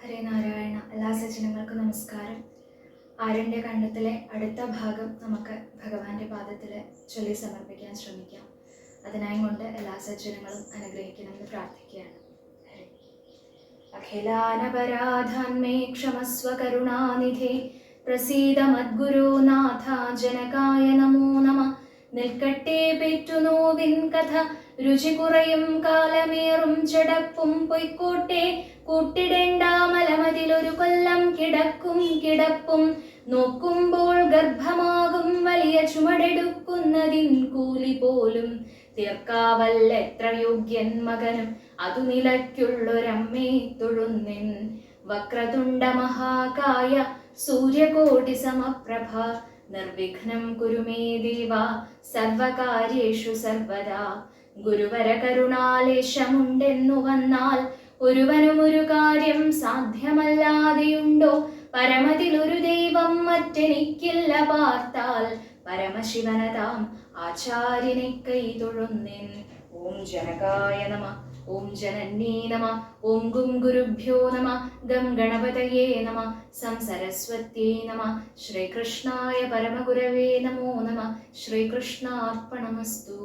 ഹരേ നാരായണ. എല്ലാ സജ്ജനങ്ങൾക്കും നമസ്കാരം. ആരണ്യ കണ്ഠത്തിലെ അടുത്ത ഭാഗം നമുക്ക് ഭഗവാന്റെ പാദത്തിൽ ചൊല്ലി സമർപ്പിക്കാൻ ശ്രമിക്കാം. അതിനായി കൊണ്ട് എല്ലാ സജ്ജനങ്ങളും അനുഗ്രഹിക്കണമെന്ന് പ്രാർത്ഥിക്കുകയാണ്. അഖിലാനപരാധാന്മേ ക്ഷമസ്വ കരുണാനിധേ പ്രസീദ മദ്ഗുരു നാഥ ജനകായ നമോ നമ. നിൽക്കട്ടെ പെറ്റുനോവിൻ കഥ രുചി കുറയും കാലമേറും ചടപ്പും പൊയ്ക്കോട്ടെ. കൂട്ടിടേണ്ട മലമതിലൊരു കൊല്ലം കിടപ്പും നോക്കുമ്പോൾ ഗർഭമാകും വലിയ ചുമടെടുക്കുന്നതിൻ കൂലി പോലും തീർക്കാവല്ലെത്ര യോഗ്യൻ മകനും അതു നിലയ്ക്കുള്ളൊരമ്മേ തൊഴുന്നിൻ. വക്രതുണ്ട മഹാകായ സൂര്യകോടി സമപ്രഭ നിർവിഘ്നം കുരു മേ ദേവ സർവകാര്യേഷു സർവദാ. ഗുരുവര കരുണാലേശമുണ്ടെന്നു വന്നാൽ ഒരുവനും ഒരു കാര്യം സാധ്യമല്ലാതെയുണ്ടോ? പരമതിലൊരു ദൈവം മറ്റെനിക്കില്ല പാർത്താൽ പരമശിവനതാം ആചാര്യനെ കൈ തൊഴുന്നിൻ. ഓം ജനകായ നമ. ഓം ജനന്യേ നമ. ഓം ഗും ഗുരുഭ്യോ നമ. ഗം ഗണപതയേ നമ. സം സരസ്വത്യേ നമ. ശ്രീകൃഷ്ണായ പരമഗുരവേ നമോ നമ. ശ്രീകൃഷ്ണാർപ്പണമസ്തു.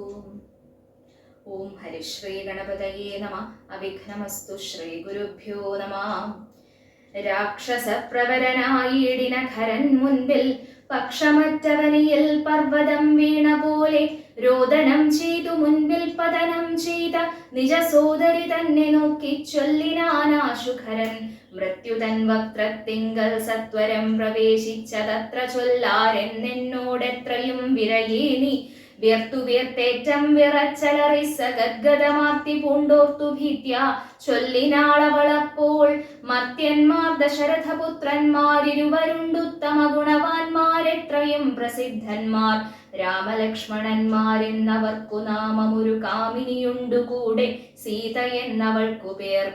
ഓം ഹരിശ്രീ ഗണപതയേ നമ. അവിഘ്നമസ്തു. ശ്രീ ഗുരുഭ്യോ നമ. രാക്ഷസപ്രവരനായിടിന ഖരൻ മുൻപിൽ പക്ഷമറ്റവനിയിൽ പർവ്വതം വീണ പോലെ രോദനം ചെയ്തു മുൻപിൽ പതനം ചെയ്ത നിജ സോദരി തന്നെ നോക്കി ചൊല്ലിനാനാശുഖരൻ. മൃത്യുതൻ വക്രത്തിങ്കൽ സത്വരം പ്രവേശിച്ചതത്ര ചൊല്ലാരെന്നെന്നോടെത്രയും വിരയേനി. വീർത്തേറ്റം വിറച്ചലറിസ ഗദ്ഗതമാർത്തി പൂണ്ടോർത്തു ഭീത്യ ചൊല്ലിനാളവളപ്പോൾ. മർത്യന്മാർ ദശരഥപുത്രന്മാരിരുവരുണ്ടുത്തമ ഗുണവാന്മാരെത്രയും പ്രസിദ്ധന്മാർ. രാമലക്ഷ്മണന്മാരെന്നവർക്കു നാമമൊരു കാമിനിയുണ്ടു കൂടെ സീത എന്നവൾക്കു പേർ.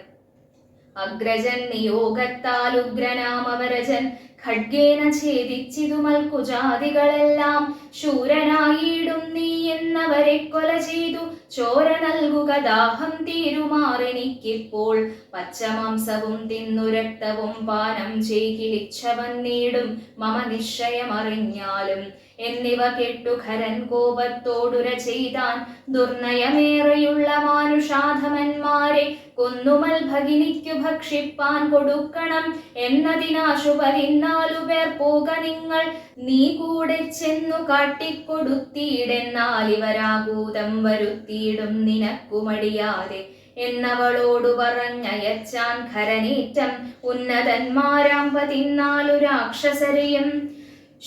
അഗ്രജൻ നിയോഗത്താൽ ഉഗ്രനാമവരജൻ ഖഡ്ഗേന ഛേദിച്ചിതു മൽക്കുജാതികളെല്ലാം. ശൂരനായിടും നീ എന്നവരെ കൊല ചെയ്തു ചോര നൽകുക ദാഹം തീരുമാറെനിക്കിപ്പോൾ. പച്ചമാംസവും തിന്നു രക്തവും പാനം ചെയ്യിലിച്ഛ വന്നിടും മമ നിശ്ചയമറിഞ്ഞാലും. എന്നിവ കേട്ടു ഖരൻ കോപത്തോടുര ചെയ്താൻ. ദുർനയമേറെയുള്ള മാനുഷാധമന്മാരെ കൊന്നുമൽ ഭഗിനിക്കു ഭക്ഷിപ്പാൻ കൊടുക്കണം എന്നതിനാശു 14 പേർ പോക നിങ്ങൾ. നീ കൂടെ ചെന്നു കാട്ടിക്കൊടുത്തിയിടെന്നാൽ ഇവരാഭൂതം വരുത്തിയിടും നിനക്കു മടിയാതെ എന്നവളോടു പറഞ്ഞയച്ചാൻ ഖരനേറ്റം. ഉന്നതന്മാരാം 14 രാക്ഷസരെയും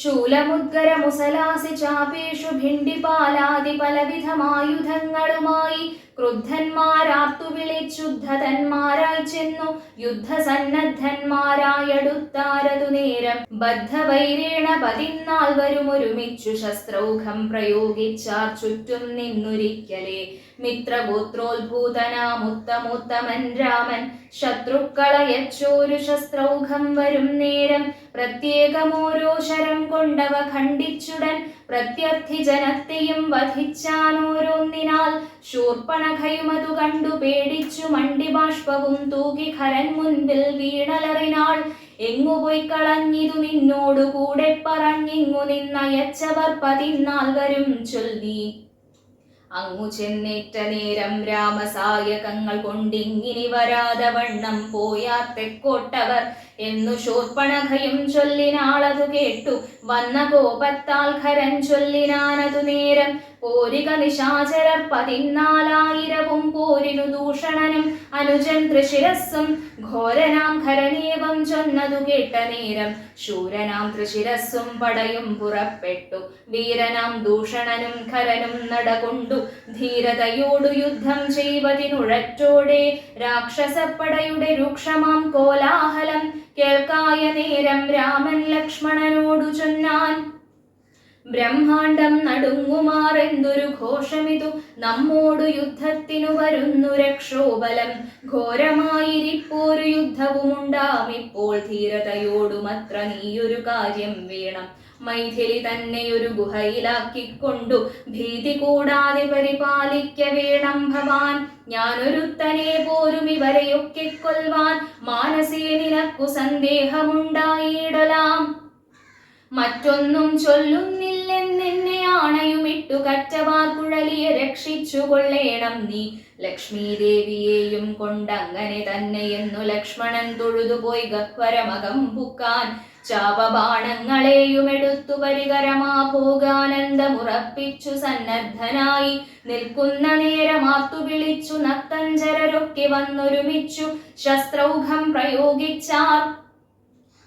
ശൂലമുദ്ഗര മുസലാസി ചാപേഷു ഭിണ്ടിപാലാദി പലവിധമായുധങ്ങളുമായി ക്രുദ്ധന്മാരാർത്തു വിളിച്ചുദ്ധതന്മാരായി ചെന്നു യുദ്ധസന്നദ്ധന്മാരായടുത്താരതു നേരം. ബദ്ധവൈരേണ 14 ഒരുമിച്ചു ശസ്ത്രൗഘം പ്രയോഗിച്ചാർ ചുറ്റും നിന്നൊരിക്കലേ. മിത്രഗോത്രോത്ഭൂതനാമുത്തമോത്തമൻ രാമൻ ശത്രുക്കളയച്ചോരു ശസ്ത്രൗഘം വരും നേരം. പ്രത്യേകമോരോ ശരം കൊണ്ടവ ഖണ്ഡിച്ചുടൻ പ്രത്യർത്ഥി ജനത്തെയും വധിച്ചാനോരോന്നിനാൽ. ശൂർപ്പണഖയുമതു കണ്ടു പേടിച്ചു മണ്ടി ബാഷ്പവും തൂകി ഖരൻ മുൻപിൽ വീണലറിനാൾ. എങ്ങുപോയി കളഞ്ഞിതു നിന്നോടു കൂടെ പറഞ്ഞിങ്ങു നിന്നയച്ചവർ 14 ചൊല്ലി. അങ്ങു ചെന്നേറ്റ നേരം രാമസായകങ്ങൾ കൊണ്ടിങ്ങിനി വരാതെ വണ്ണം പോയാർ തെക്കോട്ടവർ എന്നു ശൂർപ്പണഖയും ചൊല്ലിനാളതു കേട്ടു. വന്ന കോപത്താൽ ഖരൻ ചൊല്ലിനാനതു നേരം. പോരിക നിശാചരർ 14,000 പോരിനു ദൂഷണനും അനുജൻ തൃശിരസ്സും. ഘോരനാം ഖരനേവം ചൊന്നതു കേട്ട നേരം ശൂരനാം തൃശിരസ്സും പടയും പുറപ്പെട്ടു. വീരനാം ദൂഷണനും ഖരനും നടകൊണ്ടു ധീരതയോടു യുദ്ധം ചെയ്വതിനുഴറ്റോടെ. രാക്ഷസപ്പടയുടെ രൂക്ഷമാം കോലാഹലം കേൾക്കായ നേരം രാമൻ ലക്ഷ്മണനോടു ചൊന്നാൻ. ബ്രഹ്മാണ്ടം നടുങ്ങുമാറെന്തൊരു ഘോഷമിതു, നമ്മോടു യുദ്ധത്തിനു വരുന്നു രക്ഷോബലം. ഘോരമായിരിപ്പോരു യുദ്ധവുമുണ്ടാമിപ്പോൾ, ധീരതയോടുമത്ര നീയൊരു കാര്യം വേണം. മൈഥിലി തന്നെ ഒരു ഗുഹയിലാക്കിക്കൊണ്ടു ഭീതി കൂടാതെ പരിപാലിക്ക വേണം ഭവാൻ. ഞാനൊരുത്തനെ പോരും ഇവരെയൊക്കെ കൊൽവാൻ, മാനസേ നിനക്കു സന്ദേഹമുണ്ടായിടലാം. മറ്റൊന്നും ചൊല്ലുന്നില്ലെന്നെ ആണയുമിട്ടു കറ്റവാർ കുഴലിയെ രക്ഷിച്ചു കൊള്ളേണം നീ. ലക്ഷ്മീ ദേവിയെയും കൊണ്ടങ്ങനെ തന്നെയെന്നു ലക്ഷ്മണൻ തൊഴുതുപോയി ഗഹ്വരമകം പുക്കാൻ. ചാപബാണങ്ങളെയുമെടുത്തു പരികരമാ ഭോഗാനന്ദമുറപ്പിച്ചു സന്നദ്ധനായി നിൽക്കുന്ന നേരമാർത്തു വിളിച്ചു നക്തഞ്ചരരൊക്കെ വന്നൊരുമിച്ചു ശസ്ത്രൗഘം പ്രയോഗിച്ചാർ.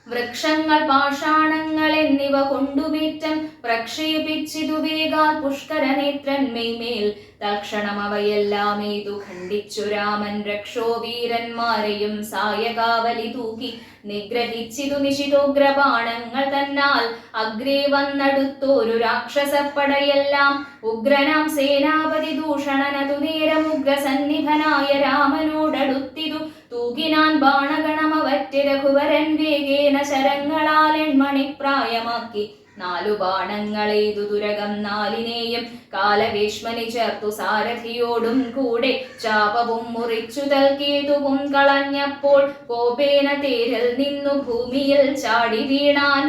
വൃക്ഷങ്ങൾ പാഷാണങ്ങൾ എന്നിവ കൊണ്ടുമേറ്റം പ്രക്ഷേപിച്ചിതു വേഗാൽ പുഷ്കരനേത്രന്മേൽ. തൽക്ഷണം അവയെല്ലാം ഏതു ഖണ്ഡിച്ചു രാമൻ രക്ഷോവീരന്മാരെയും സായകാവലി തൂക്കി നിഗ്രഹിച്ചിതു നിശിതോഗ്രബാണങ്ങൾ തന്നാൽ. അഗ്രേ വന്നടുത്തോരു രാക്ഷസപ്പടയെല്ലാം ഉഗ്രനാം സേനാപതി ദൂഷണനതു നേരം ഉഗ്രസന്നിധനായ രാമനോടടുത്തിതു തൂകിനാൻ ബാണഗണമവറ്റ് രഘുവരൻ വേഗേന ശരങ്ങളാൽ എൺമണിപ്രായമാക്കി. 4 ബാണങ്ങളെയ്തു തുരകം 4-നെയും കാലവേശ്മനി ചേർത്തു സാരഥിയോടും കൂടെ. ചാപവും മുറിച്ചു തൽക്കേതുവും കളഞ്ഞപ്പോൾ കോപേന തേരിൽ നിന്നു ഭൂമിയിൽ ചാടി വീണാൻ.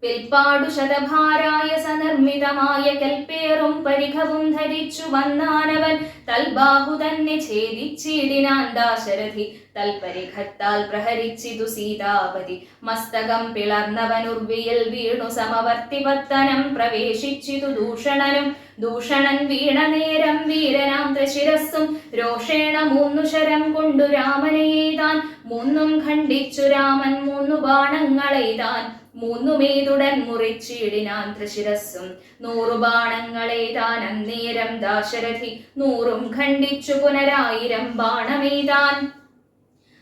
പിൽപ്പാടു ശതഭാരായ സനിർമ്മിതമായ കൽപ്പേറും പരിഘവും ധരിച്ചു വന്നാനവൻ. തൽബാഹു തന്നെ ഛേദിച്ചിടിനാൻ ദാശരഥി തൽപരിഘത്താൽ പ്രഹരിച്ചിതു സീതാപതി. മസ്തകം പിളർന്നവനുർവിയിൽ വീണു സമവർത്തിപത്തനം പ്രവേശിച്ചിതു ദൂഷണനും. ദൂഷണൻ വീണ നേരം വീരനാം തൃശിരസ്സും രോഷേണ 3 ശരം കൊണ്ടു രാമനെയ്താൻ. 3ഉം ഖണ്ഡിച്ചു രാമൻ 3 ബാണങ്ങളെയ്താൻ. 3മേതുടൻ മുറിച്ചിടിനാൻ തൃശിരസ്സും. 100 ബാണങ്ങളെയ്താൻ അന്നേരം ദാശരഥി 100ഉം ഖണ്ഡിച്ചു പുനരായിരം ബാണമെയ്താൻ.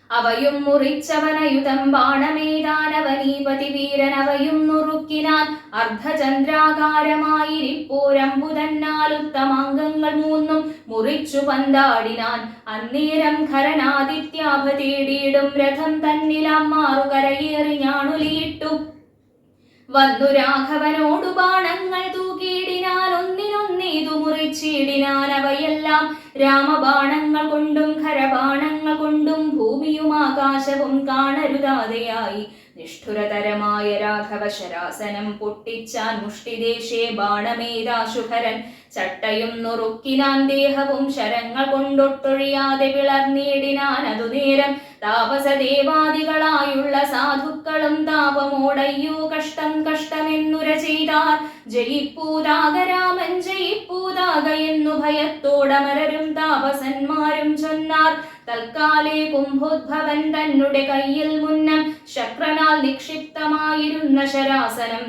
അവയും മുറിച്ചവനയുധം ബാണമെയ്താനവനീപതി വീരൻ അവയും നുറുക്കിനാൻ. അർദ്ധചന്ദ്രാകാരമായിരിപ്പോരമ്പുതന്നാൽ ഉത്തമാംഗങ്ങൾ 3ഉം മുറിച്ചു പന്താടിനാൻ. അന്നേരം ഖരനാദിത്യാഭ തേടിയിടും രഥം തന്നിലാം മാറുകരയേറി ഞാണുലിയിട്ടു വന്നു രാഘവനോടു ബാണങ്ങൾ തൂക്കിയിടിനാൻ. ഒന്നിനൊന്നേതു മുറിച്ചിടിനാൻ അവയെല്ലാം രാമബാണങ്ങൾ കൊണ്ടും ഖരബാണങ്ങൾ കൊണ്ടും ഭൂമിയും ആകാശവും കാണരുതാതെയായി. നിഷ്ഠുരതരമായ രാഘവ ശരാസനം പൊട്ടിച്ചാൻ മുഷ്ടിദേശേ ബാണമേതാശുഭരൻ. ചട്ടയും നുറുക്കിനാൻ ദേഹവും ശരങ്ങൾ കൊണ്ടൊട്ടൊഴിയാതെ പിളർന്നിടിനാൻ. അതുനേരം താപസദേവാദികളായുള്ള സാധുക്കളും താപമോടയ്യോ കഷ്ടം കഷ്ടമെന്നുര ചെയ്താർ. ജയിപ്പൂതാക രാമൻ ജയിപ്പൂതാക എന്നു ഭയത്തോടമരരും താപസന്മാരും ചൊന്നാർ. തൽക്കാലേ കുംഭോദ്ഭവൻ തന്നുടെ കയ്യിൽ മുന്നം ശക്രനാൽ നിക്ഷിപ്തമായിരുന്ന ശരാസനം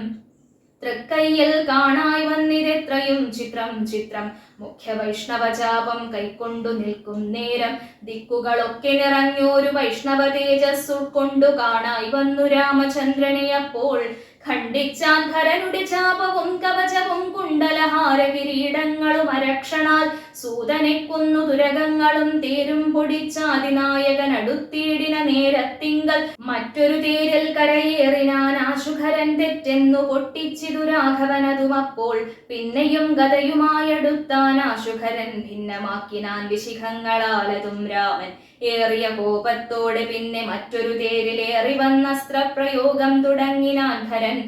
തൃക്കയ്യിൽ കാണായി വന്നിതെത്രയും ചിത്രം ചിത്രം. മുഖ്യ വൈഷ്ണവചാപം കൈക്കൊണ്ടു നിൽക്കും നേരം ദിക്കുകളൊക്കെ നിറഞ്ഞോരു വൈഷ്ണവ തേജസ് ഉൾക്കൊണ്ടു കാണായി വന്നു രാമചന്ദ്രനെ. അപ്പോൾ ഖണ്ഡിച്ചാൻ ഖരനുടെ ചാപവും കവചവും കുണ്ടലഹാര കിരീടങ്ങളും അരക്ഷണാൽ. സൂതനെ കൊന്നു തുരകങ്ങളും തേരും പൊടിച്ചാതിനായകൻ അടുത്തിടിന നേരത്തിങ്കൽ മറ്റൊരു തേരിൽ കരയേറിനാൻ. ആശുഖരൻ തെറ്റെന്നു പൊട്ടിച്ചിതു രാഘവനതും. അപ്പോൾ പിന്നെയും ഗതയുമായെടുത്താൻ ആശുഖരൻ ഭിന്നമാക്കിനാൻ വിശിഖങ്ങളാലതും രാമൻ. ഏറിയ കോപത്തോടെ പിന്നെ മറ്റൊരു തേരിലേറി വന്നസ്ത്രപ്രയോഗം തുടങ്ങിനാൻ ഖരൻ.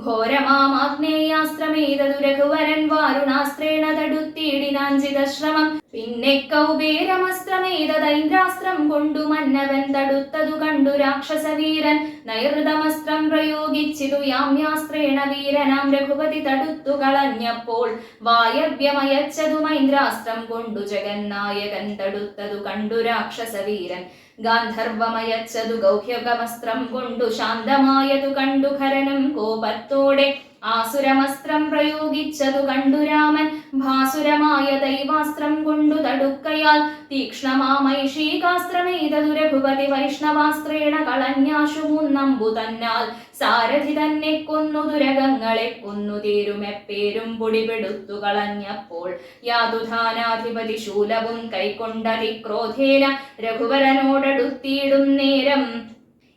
ഘോരമാഗ്നേയാസ്ത്രമേതതു രഘുവരൻ വാരുണാസ്ത്രേണ തടുത്തിടിനാൻ ചിതശ്രമം. പിന്നെ കൗബേരമസ്ത്രമേതൈന്ദ്രാസ്ത്രം കൊണ്ടു മന്നവൻ തടുത്തതു കണ്ടു രാക്ഷസവീരൻ. നൈർദമസ്ത്രം പ്രയോഗിച്ചിതു യാമ്യാസ്ത്രേണ വീരനാം രഘുപതി തടുത്തു കളഞ്ഞപ്പോൾ. വായവ്യമയച്ചതു മൈന്ദ്രാസ്ത്രം കൊണ്ടു ജഗന്നായകൻ തടുത്തതു കണ്ടു രാക്ഷസവീരൻ. ഗാന്ധർവമയച്ചതു ഗൗഹ്യകമസ്ത്രം കൊണ്ടു ശാന്തമായതു കണ്ടു ഖരനും കോപത്തോടെ. ആസുരമസ്ത്രം പ്രയോഗിച്ചതു കണ്ടു രാമൻ. ഭാസുരമായ ദൈവാസ്ത്രം കൊണ്ടു തടുക്കയാൽ തീക്ഷ്ണമാമൈഷീകാസ്ത്രമേതതു രഘുപതി വൈഷ്ണവാസ്ത്രേണ കളഞ്ഞാശു 3 അമ്പു തന്നാൽ. സാരഥി തന്നെ കൊന്നു തുരകങ്ങളെ കൊന്നു തേരുമെപ്പേരും പൊടിപെടുത്തു കളഞ്ഞപ്പോൾ. യാതുധാനാധിപതി ശൂലവും കൈക്കൊണ്ടതിക്രോധേന രഘുവരനോടടുത്തിയിടും നേരം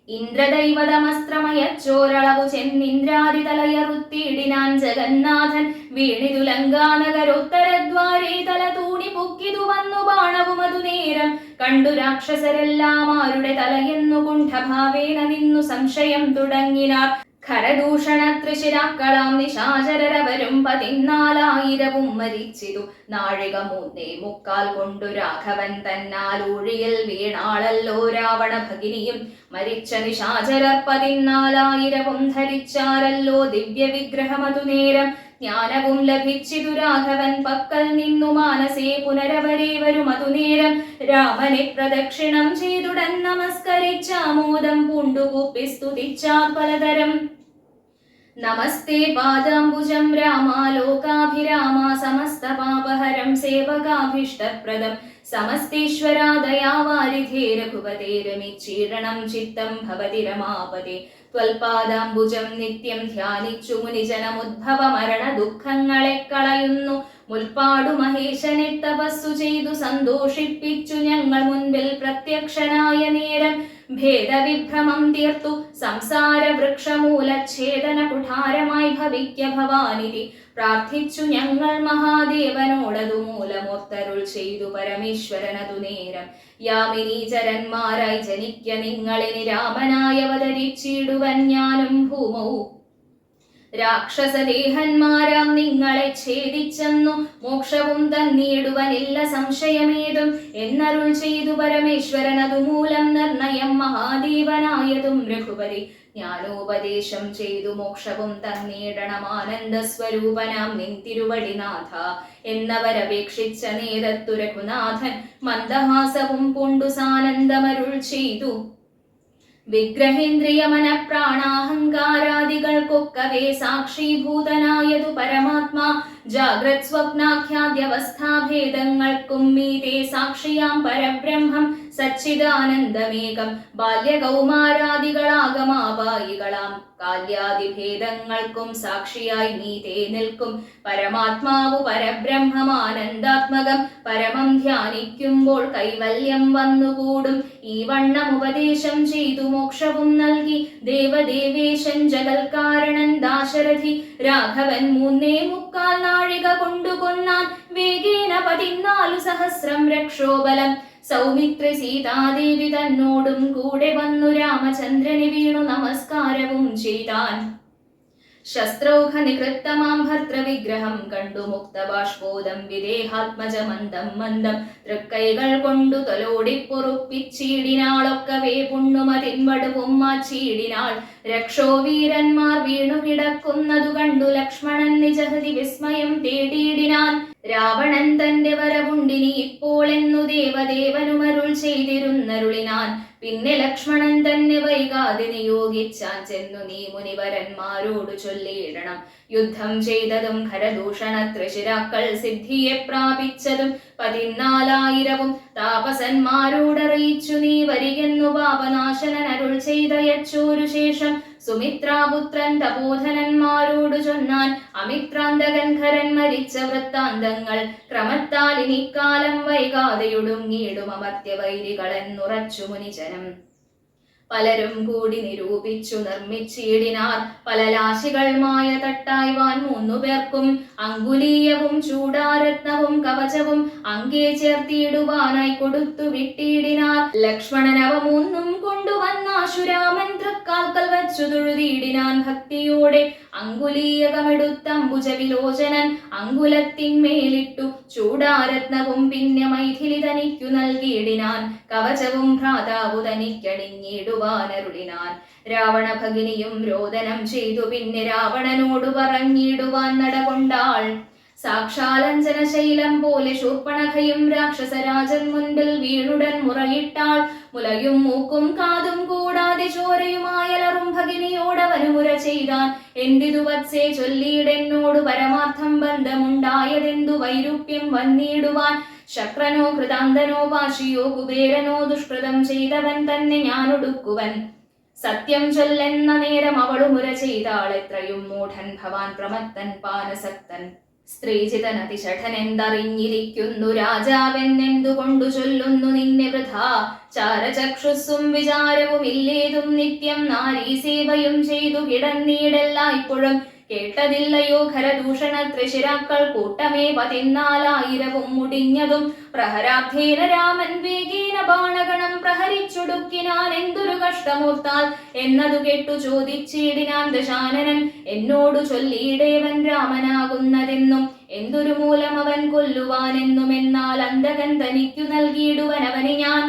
ഇന്ദ്രദൈവതമസ്ത്രമയച്ചോരളവു ചെന്നിന്ദ്രാദി തലയറുത്തിയിടിനാൻ ജഗന്നാഥൻ. വീണിതുലങ്കാനഗരോത്തരദ്വാരേ തല തൂണി പൊക്കിതു വന്നു ബാണവും അതു നേരം. കണ്ടു രാക്ഷസരെല്ലാം ആരുടെ തലയെന്നു കുണ്ഠഭാവേന നിന്നു സംശയം തുടങ്ങിനാർ. ഖരദൂഷണ തൃശിരാക്കളാം നിശാചരരവരും 14,000 മരിച്ചിതു. നാഴിക 3.75 കൊണ്ടു രാഘവൻ തന്നാൽ ഊഴിയിൽ വീണാളല്ലോ രാവണ ഭഗിനിയും. മരിച്ച നിശാചരർ 14,000 ധരിച്ചാരല്ലോ ദിവ്യ വിഗ്രഹമതു നേരം. ജ്ഞാനവും ലഭിച്ചിതു രാഘവൻ പക്കൽ നിന്നു മാനസേ പുനരവരേവരും അതു നേരം. രാമനെ പ്രദക്ഷിണം ചെയ്തുടൻ നമസ്കരിച്ചാമോദം പൂണ്ടുകൂപ്പി സ്തുതിച്ചാർ പലതരം. നമസ്തേ പാദാംബുജം രാമ ലോകാഭിരാമ സമസ്ത പാപഹരം സേവകാഭീഷ്ടപ്രദം. സമസ്തീശ്വര ദയാവാരിധേ രഘുപതേ രമിച്ചീടണം ചിത്തം ഭവതി രമാപതേ. ത്വൽപാദാംബുജം നിത്യം ധ്യാനിച്ചു മുനിജനമുദ്ഭവ മരണ ദുഃഖങ്ങളെ കളയുന്നു. മുൽപ്പാടു മഹേശനെ തപസ്സു ചെയ്തു സന്തോഷിപ്പിച്ചു ഞങ്ങൾ മുൻപിൽ പ്രത്യക്ഷനായ നേരം. ഭേദവിഭ്രമം തീർത്തു സംസാര വൃക്ഷമൂലച്ഛേദന കുഠാരമായി ഭവിക്ക ഭവാനിധി. പ്രാർത്ഥിച്ചു ഞങ്ങൾ മഹാദേവനോടതു മൂലമൊത്തരുൾ ചെയ്തു പരമേശ്വരനതു നേരം. യാമിനീചരന്മാരായി ജനിക്ക നിങ്ങളിനി രാമനായി അവതരിച്ചിടുവൻ ഞാനും ഭൂമൗ. രാക്ഷസദേഹന്മാരാം നിങ്ങളെ ഛേദിച്ചെന്നു മോക്ഷവും തന്നിടുവനില്ല സംശയമേതും എന്നരുൾ ചെയ്തു പരമേശ്വരനതു മൂലം നിർണയം മഹാദേവനായതും രഘുപതി. ജ്ഞാനോപദേശം ചെയ്തു മോക്ഷവും തന്നിടണം ആനന്ദ സ്വരൂപനാം നിൻ തിരുവടിനാഥ എന്നവരപേക്ഷിച്ച നേരത്തു രഘുനാഥൻ മന്ദഹാസവും പൂണ്ടു സാനന്ദമരുൾ ചെയ്തു. വിഗ്രഹേന്ദ്രിയമന പ്രാണാഹങ്കാരാദികൾക്കൊക്കവേ സാക്ഷീഭൂതനായതു പരമാത്മാ. ജാഗ്രത് സ്വപ്നാഖ്യാദ്യവസ്ഥാഭേദങ്ങൾക്കും മീതേ സാക്ഷിയാം പരബ്രഹ്മം സച്ചിദാനന്ദമേകം. ബാല്യകൗമാരാദികളാഗമാപായികളാം കാല്യാദിഭേദങ്ങൾക്കും സാക്ഷിയായി മീതേ നിൽക്കും പരമാത്മാവു പരബ്രഹ്മമാനന്ദാത്മകം. പരമം ധ്യാനിക്കുമ്പോൾ കൈവല്യം വന്നുകൂടും. ഈ വണ്ണം ഉപദേശം ചെയ്തു മോക്ഷവും നൽകി ദേവദേവേശൻ ജഗൽക്കാരണൻ ദാശരഥി. രാഘവൻ 3.75 നാഴിക കൊണ്ടു കൊന്നാൻ വേഗേന 14,000 രക്ഷോബലം. സൗമിത്രി സീതാദേവി തന്നോടും കൂടെ വന്നു രാമചന്ദ്രന് വീണു നമസ്കാരവും ചെയ്താൻ. ശസ്ത്രൗഘ നികൃത്തമാം ഭർത്തൃവിഗ്രഹം കണ്ടു മുക്തബാഷ്പോദം വിദേഹാത്മജ മന്ദം മന്ദം. തൃക്കൈകൾ കൊണ്ടു തൊലോടിപ്പൊറുപ്പിച്ചീടിനാളൊക്കവേ പുണ്ണുമതിൻവടുവും മാച്ചീടിനാൾ. രക്ഷോവീരന്മാർ വീണു കിടക്കുന്നതു കണ്ടു ലക്ഷ്മണൻ നിജഹൃതി വിസ്മയം തേടിയിടിനാൻ. രാവണൻ തന്റെ വരവുണ്ടിനി ഇപ്പോൾ എന്നു ദേവദേവനുമരുൾ ചെയ്തിരുന്നരുളിനാൻ. പിന്നെ ലക്ഷ്മണൻ തന്നെ വൈകാതെ നിയോഗിച്ചാൻ ചെന്നു നീ മുനിവരന്മാരോടു ചൊല്ലിയിടണം. യുദ്ധം ചെയ്തതും ഖരദൂഷണ തൃശിരാക്കൾ സിദ്ധിയെ പ്രാപിച്ചതും 14,000 താപസന്മാരോടറിയിച്ചു നീ വരികെന്നു പാപനാശനൻ അരുൾ ചെയ്തയച്ചോരു ശേഷം. സുമിത്രാപുത്രൻ തപോധനന്മാരോടു ചൊന്നാൻ അമിത്രാന്തകൻ ഖരൻ മരിച്ച വൃത്താന്തങ്ങൾ. ക്രമത്താൽ ഇനിക്കാലം വൈകാതെയൊടുങ്ങിയിടും അമർത്യവൈരികളെന്നുറച്ചു മുനിജനം. പലരും കൂടി നിരൂപിച്ചു നിർമ്മിച്ചിടിനാർ പല രാശികൾ മായ തട്ടായ്വാൻ 3 പേർക്കും. അങ്കുലീയവും ചൂടാരത്നവും കവചവും അങ്കേ ചേർത്തിയിടുവാനായി കൊടുത്തു വിട്ടിടിനാർ. ലക്ഷ്മണൻ അവ 3 കൊണ്ടുവന്നാശുരാമൻ തൃക്കാൽക്കൽ വച്ചു തൊഴുതിയിടിനാൻ ഭക്തിയോടെ. അങ്കുലീയകമെടുത്തംബുജ വിലോചനൻ അങ്കുലത്തിന്മേലിട്ടു. ചൂടാരത്നവും പിന്നെ മൈഥിലി തനിക്കു നൽകിയിടിനാൻ. കവചവും ഭ്രാതാവു തനിക്കണിഞ്ഞിടുവാനരുളിനാൻ. രാവണ ഭഗിനിയും രോദനം ചെയ്തു പിന്നെ രാവണനോടു പറഞ്ഞിടുവാൻ നടകൊണ്ടാൾ. സാക്ഷാലഞ്ജന ശൈലം പോലെ ശൂർപ്പണഖയും രാക്ഷസരാജൻ മുൻപിൽ വീണുടൻ മുറയിട്ടാൾ. മുലയും മൂക്കും കാതും കൂടാതെ ചോരയുമായലറും ഭഗിനിയോടവനുമുര ചെയ്താൻ. എന്തിതു വത്സേ ചൊല്ലിയിടെന്നോടു പരമാർത്ഥം ബന്ധമുണ്ടായതെന്തു വൈരൂപ്യം വന്നിടുവാൻ. ശക്രനോ കൃതാന്തനോ പാശിയോ കുബേരനോ ദുഷ്കൃതം ചെയ്തവൻ തന്നെ ഞാനൊടുക്കുവൻ. സത്യം ചൊല്ലെന്ന നേരം അവളുമുര ചെയ്താൾ. എത്രയും മൂഢൻ ഭവാൻ പ്രമത്തൻ പാനസക്തൻ. സ്ത്രീജിതനതിഷഠനെന്തറിഞ്ഞിരിക്കുന്നു രാജാവെന്നെന്തുകൊണ്ടു ചൊല്ലുന്നു നിന്നെ വൃഥാ. ചാരചക്ഷുസ്സും വിചാരവും ഇല്ലേതും നിത്യം നാരീ സേവയും ചെയ്തു കിടന്നീടെല്ലായ്പ്പോഴും. കേട്ടതില്ലയോ ഖരദൂഷണ ത്രിശിരാക്കൾ കൂട്ടമേ 14,000 മുടിഞ്ഞതും. പ്രഹരാബ്ധേന രാമൻ വേഗേന ബാണഗണം പ്രഹരിച്ചൊടുക്കിനാൻ എന്തൊരു കഷ്ടമോർത്താൽ എന്നതു കേട്ടു ചോദിച്ചിടിനാൻ ദശാനനൻ. എന്നോടു ചൊല്ലിയിടേവൻ രാമനാകുന്നതെന്നും എന്തൊരു മൂലം അവൻ കൊല്ലുവാനെന്നും. എന്നാൽ അന്തകൻ തനിക്കു നൽകിയിടുവൻ അവനെ ഞാൻ.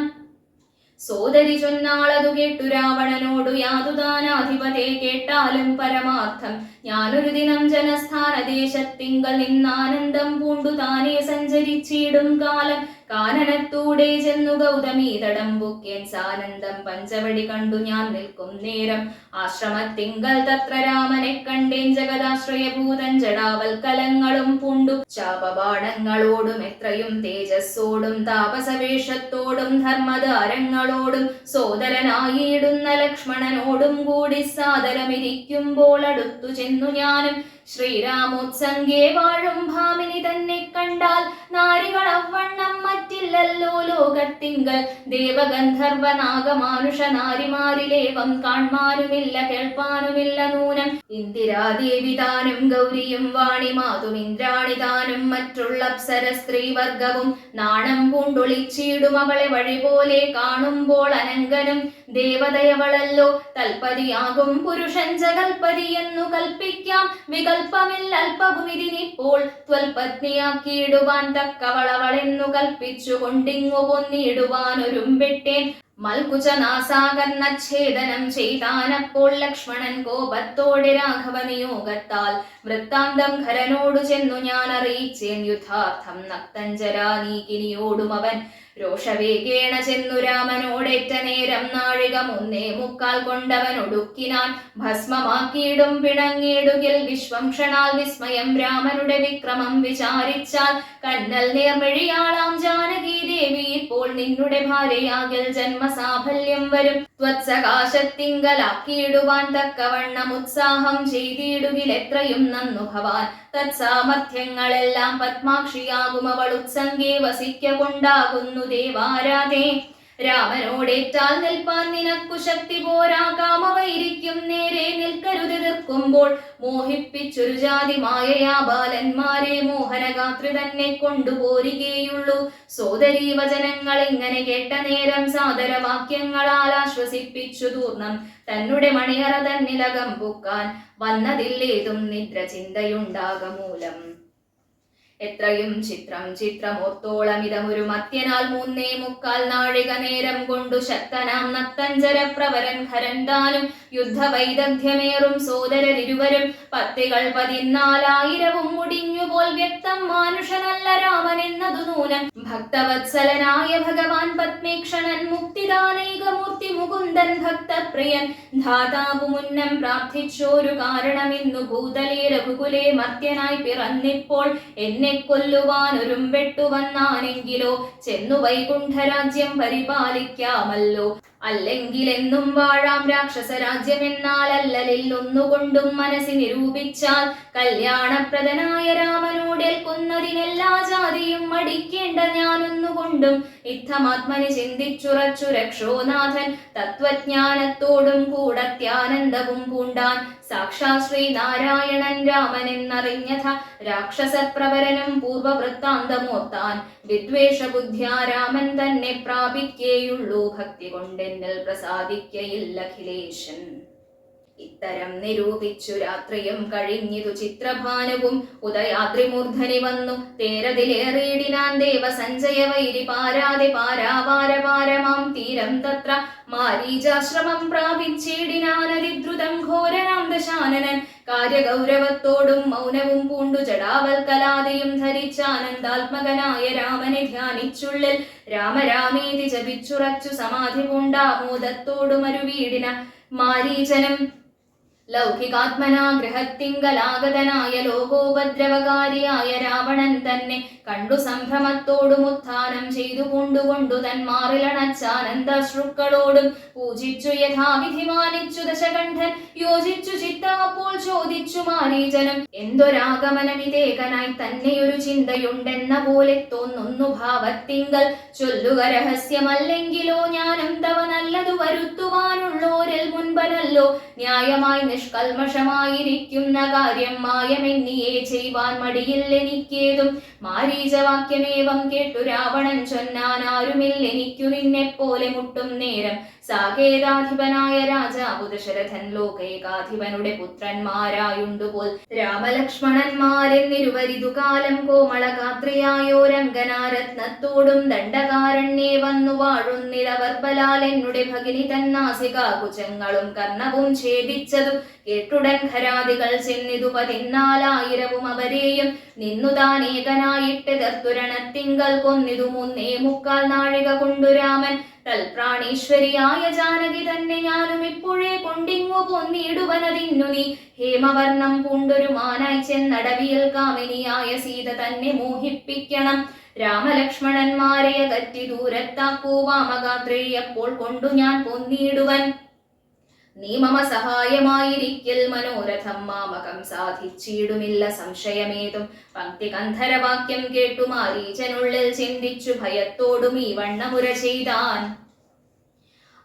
സോദരി ചൊന്നാളതു കേട്ടു രാവണനോടു യാതുതാനാധിപതേ കേട്ടാലും പരമാർത്ഥം. ഞാനൊരു ദിനം ജനസ്ഥാനദേശത്തിങ്കൽ നിന്നാനന്ദം പൂണ്ടു താനേ സഞ്ചരിച്ചിടും കാലം. കാനനത്തൂടെ ചെന്നു ഗൗതമീ തടം ബുക്കേൻ സാനന്ദം പഞ്ചവടി കണ്ടു ഞാൻ നിൽക്കും നേരം. ആശ്രമത്തിങ്കൽ തത്ര രാമനെ കണ്ടേൻ ജഗദാശ്രയഭൂതൻ ജടാവൽക്കലങ്ങളും പൂണ്ടു. ചാപബാണങ്ങളോടും എത്രയും തേജസ്സോടും താപസവേഷത്തോടും ധർമ്മധാരങ്ങളോടും സോദരനായിടുന്ന ലക്ഷ്മണനോടും കൂടി സാദരമിരിക്കുമ്പോൾ അടുത്തു ചെന്നു ഞാനും. ശ്രീരാമോത്സംഗേ വാഴും ഭാമിനി തന്നെ കണ്ടാൽ നാരികൾ അവണ്ണം മറ്റില്ലല്ലോ ലോകത്തിങ്കൽ. ദേവഗന്ധർവ നാഗമാനുഷ നാരിമാരിലേവം കാൺമാനുമില്ല കേൾപ്പാനുമില്ല നൂനം. ഇന്ദിരാദേവി താനും ഗൗരിയും വാണിമാതും ഇന്ദ്രാണി താനും മറ്റുള്ള അപ്സര സ്ത്രീവർഗവും നാണം പൂണ്ടൊളിച്ചിടും അവളെ വഴി പോലെ കാണുമ്പോൾ അനങ്കനും. ദേവതയവളല്ലോ തൽപതിയാകും പുരുഷൻ ജഗൽപതി എന്നു കൽപ്പിക്കാം. വികൽപ്പമില്ലൽപ്പവും ഇതിനിപ്പോൾ ത്വൽപത്നിയാക്കിയിടുവാൻ തക്കവളവളെന്നു കൽപ്പിച്ചു കൊണ്ടിങ്ങു പൊന്നിടുവാൻ ഒരുമ്പെട്ടേൻ. മൽകുചനാസാകർണച്ഛേദനം ചെയ്താനപ്പോൾ ലക്ഷ്മണൻ കോപത്തോടെ രാഘവ നിയോഗത്താൽ. വൃത്താന്തം ഖരനോടു ചെന്നു ഞാൻ അറിയിച്ചേൻ യുദ്ധാർത്ഥം. നക്തഞ്ചരാനീകിനിയോടും അവൻ രോഷവേഗേണ ചെന്നു രാമനോടേറ്റ നേരം. നാഴിക 3.75 കൊണ്ടവൻ ഒടുക്കിനാൻ. ഭസ്മമാക്കിയിടും പിണങ്ങിടുകിൽ വിശ്വം ക്ഷണാൽ വിസ്മയം രാമനുടെ വിക്രമം വിചാരിച്ചാൽ. കന്നൽ നേർമിഴിയാളാം ജാനകി ദേവി ഇപ്പോൾ നിന്നുടെ ഭാര്യയാകിൽ ജന്മസാഫല്യം വരും. ത്വത്സകാശത്തിങ്കലാക്കിയിടുവാൻ തക്കവണ്ണം ഉത്സാഹം ചെയ്തിടുകിൽ എത്രയും നന്നു ഭവാൻ. തത്സാമർഥ്യങ്ങളെല്ലാം പത്മാക്ഷിയാകും അവൾ ഉത്സംഗേ വസിക്ക കൊണ്ടാകുന്നു ദേവാരാധേ. രാമനോടേറ്റാൽ നിൽപ്പാൻ നിനക്കു ശക്തി പോരാ. കാമവൈരിക്കും നേരെ നിൽക്കരുതെതിർക്കുമ്പോൾ മോഹിപ്പിച്ചൊരു ജാതി മായയാ ബാലന്മാരെ മോഹനഗാത്രി തന്നെ കൊണ്ടുപോരികയുള്ളൂ. സോദരീ വചനങ്ങൾ ഇങ്ങനെ കേട്ട നേരം സാദരവാക്യങ്ങളാൽ ആശ്വസിപ്പിച്ചു തൂർണം. തന്നുടെ മണിയറ തന്നിലകം പുക്കാൻ വന്നതില്ലേതും നിദ്ര ചിന്തയുണ്ടാകമൂലം. എത്രയും ചിത്രമോർത്തോളം ഇതമൊരു മത്യനാൽ 3.75 നാഴിക നേരം കൊണ്ടു ശക്തനാം നക്തഞ്ചര പ്രവരൻ ഖരന്താനും. യുദ്ധവൈദഗ്ധ്യമേറും സോദരരിരുവരും പത്തികൾ 14,000 മുടിഞ്ഞുപോൽ. വ്യക്തം മാനുഷനല്ല രാമൻ എന്നതു നൂനം. ഭക്തവത്സലനായ ഭഗവാൻ പത്മേക്ഷണൻ മുക്തിദാനൈകമൂർത്തി മുകുന്ദൻ ഭക്തപ്രിയൻ. ധാതാവു മുന്നം പ്രാർത്ഥിച്ചോരു കാരണമിന്നു ഭൂതലേ രഘുകുലേ മർത്യനായി പിറന്നിപ്പോൾ. എന്നെ കൊല്ലുവാനൊരുമ്പെട്ടു വന്നാനെങ്കിലോ ചെന്നു വൈകുണ്ഠരാജ്യം പരിപാലിക്കാമല്ലോ. അല്ലെങ്കിലെന്നും വാഴാം രാക്ഷസരാജ്യമെന്നാൽ അല്ലലിൽ ഒന്നുകൊണ്ടും മനസ്സി നിരൂപിച്ചാൽ. കല്യാണപ്രദനായ രാമനോടേൽക്കുന്നതിനെല്ലാ ജാതിയും മടിക്കേണ്ട ഞാനൊന്നുകൊണ്ടും. ഇത്തമാത്മനി ചിന്തിച്ചുറച്ചു രക്ഷോനാഥൻ തത്വജ്ഞാനത്തോടും കൂടത്യാനന്ദവും പൂണ്ടാൻ. സാക്ഷാൽ ശ്രീനാരായണൻ രാമനെന്നറിഞ്ഞഥ രാക്ഷസപ്രവരനും പൂർവവൃത്താന്തമോർത്താൻ. വിദ്വേഷബുദ്ധ്യാ രാമൻ തന്നെ പ്രാപിക്കേയുള്ളൂ. ഭക്തി കൊണ്ടെന്നിൽ പ്രസാദിക്കയില്ലഖിലേശൻ. ഇത്തരം നിരൂപിച്ചു രാത്രിയും കഴിഞ്ഞിതു ചിത്രഭാനുവും. ഉദയാദ്രിമൂർധനി വന്നു തേരതിലേറിയിടിനാൻ ദേവസഞ്ജയ വൈരി പാരാതെ പാരാവാരപാരമാം തീരം തത്ര. മാരീചാശ്രമം പ്രാപിച്ചിടിനാനതിദ്രുതം ഘോരനാം ദശാനനൻ. കാര്യഗൗരവത്തോടും മൗനവും പൂണ്ടു ജടാവൽക്കലാതെയും ധരിച്ചാനന്ദാത്മകനായ രാമനെ ധ്യാനിച്ചുള്ളിൽ. രാമരാമേതി ജപിച്ചുറച്ചു സമാധി പൂണ്ടാമോദത്തോടു മരുവീടിന മാരീചനും. ലൗകികാത്മനാ ഗൃഹത്തിങ്കലാഗതനായ ലോകോപദ്രവകാരിയായ രാവണൻ തന്നെ കണ്ടു സംഭ്രമത്തോടുമുത്ഥാനം ചെയ്തു കൊണ്ടുകൊണ്ടു തന്മാറിലണച്ചാനന്ദശ്രുക്കളോടും പൂജിച്ചു യഥാവിധി മാനിച്ചു ദശകണ്ഠൻ യോജിച്ചു ചിത്തമപ്പോൾ ചോദിച്ചു മാരീചനും എന്തൊരാഗമനമിതേകനായി തന്നെയൊരു ചിന്തയുണ്ടെന്ന പോലെ തോന്നുന്നു ഭാവത്തിങ്കൽ ചൊല്ലുക രഹസ്യമല്ലെങ്കിലോ ഞാനും തവ നല്ലതു വരുത്തുവാനുള്ളോരിൽ മുൻപനല്ലോ ന്യായമായി നിഷ്കൽമഷമായിരിക്കുന്ന കാര്യം മായമെന്നിയെ ചെയ്യുവാൻ മടിയില്ലെനിക്കേതും മാരീചവാക്യമേവം കേട്ടു രാവണൻ ചൊന്നാൻ ആരുമില്ലെനിക്കു നിന്നെപ്പോലെ മുട്ടും നേരം സാകേതാധിപനായ രാജാവു ദശരഥൻ ലോകൈകാധിപനുടെ പുത്രന്മാരായുണ്ടുപോൽ രാമലക്ഷ്മണന്മാരെന്നിരുവരിതു കാലം കോമളഗാത്രിയായോരംഗനാരത്നത്തോടും ദണ്ഡകാരണ്യേ വന്നു വാഴുന്നിതവർ ബലാൽ എന്നുടെ ഭഗിനി തന്നാസികാകുചങ്ങളും കർണവും ഛേദിച്ചതും കേട്ടുടൻ ഖരാദികൾ ചെന്നിതു 14,000 അവരെയും നിന്നു താൻ ഏകനായിട്ടെതിർത്തുരണത്തിങ്കൽ കൊന്നിതു 3.25 നാഴിക കൊണ്ടു രാമൻ തൽപ്രാണീശ്വരിയായ ജാനകി തന്നെ ഞാനും ഇപ്പോഴേ കൊണ്ടിങ്ങു പൊന്നിടുവനതിന്നു നീ ഹേമവർണം പൂണ്ടൊരു മാനായി ചെന്നടവിയിൽ കാമിനിയായ സീത തന്നെ മോഹിപ്പിക്കണം രാമലക്ഷ്മണന്മാരെ അകറ്റി ദൂരത്താക്കൂ വാമഗാത്രേയപ്പോൾ കൊണ്ടു ഞാൻ പൊന്നിടുവൻ നീ മമ സഹായമായിരിക്കൽ മനോരഥം മാമകം സാധിച്ചിടുമില്ല സംശയമേതും പങ്ക്തികന്ധരവാക്യം കേട്ടു മാരീചനുള്ളിൽ ചിന്തിച്ചു ഭയത്തോടും ഈ വണ്ണമുര ചെയ്താൻ